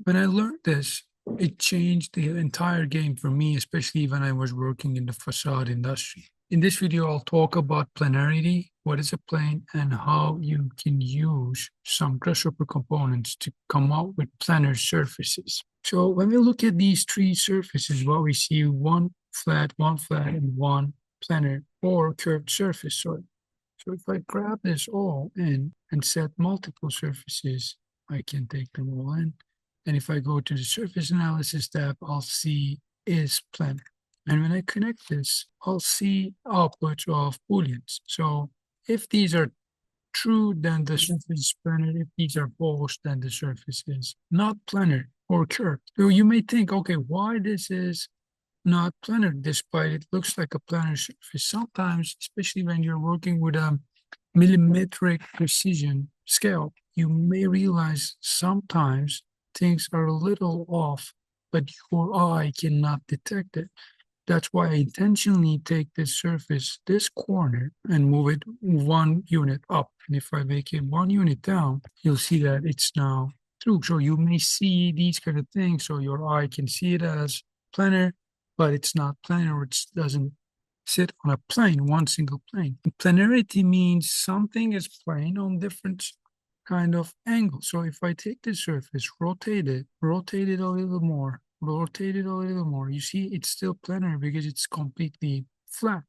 When I learned this, it changed the entire game for me, especially when I was working in the facade industry. In this video, I'll talk about planarity, what is a plane, and how you can use some Grasshopper components to come up with planar surfaces. So when we look at these three surfaces, what we see one flat, and one planar or curved surface. So if I grab this all in and set multiple surfaces, I can take them all in. And if I go to the surface analysis tab, I'll see is planar. And when I connect this, I'll see outputs of booleans. So if these are true, then the surface is planar. If these are false, then the surface is not planar or curved. So you may think, okay, why this is not planar, despite it looks like a planar surface. Sometimes, especially when you're working with a millimetric precision scale, you may realize sometimes things are a little off, but your eye cannot detect it. That's why I intentionally take this surface, this corner, and move it 1 unit up. And if I make it 1 unit down, you'll see that it's now through. So you may see these kind of things, so your eye can see it as planar, but it's not planar, or it doesn't sit on a plane, one single plane. And planarity means something is plane on different kind of angle. So if I take this surface, rotate it a little more, rotate it a little more, you see it's still planar because it's completely flat,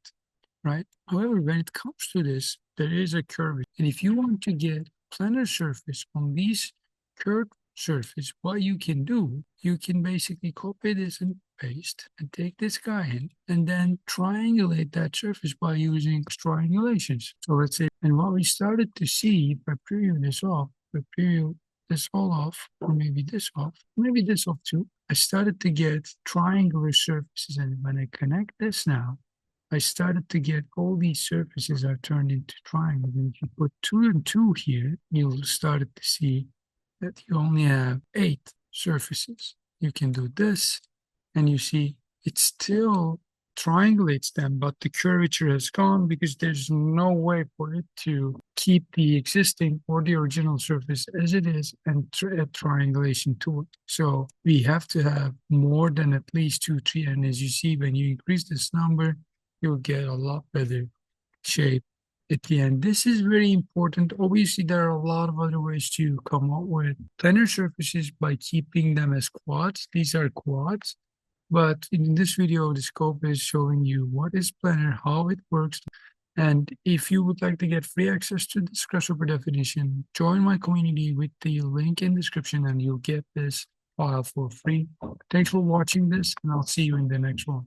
right? However, when it comes to this, there is a curve. And if you want to get planar surface on these curved surface, what you can do, you can basically copy this and paste and take this guy in and then triangulate that surface by using triangulations. So let's say, and what we started to see, if I preview this off, if I preview this all off, or maybe this off, maybe this off too, I started to get triangular surfaces. And when I connect this now, I started to get all these surfaces are turned into triangles. And if you put 2 and 2 here, you'll start to see that you only have 8 surfaces. You can do this, and you see it still triangulates them, but the curvature has gone because there's no way for it to keep the existing or the original surface as it is and add triangulation to it. So we have to have more than at least 2, 3, and as you see, when you increase this number, you'll get a lot better shape at the end. This is very important. Obviously, there are a lot of other ways to come up with planar surfaces by keeping them as quads. These are quads. But in this video, the scope is showing you what is planar, how it works. And if you would like to get free access to this Grasshopper definition, join my community with the link in the description and you'll get this file for free. Thanks for watching this, and I'll see you in the next one.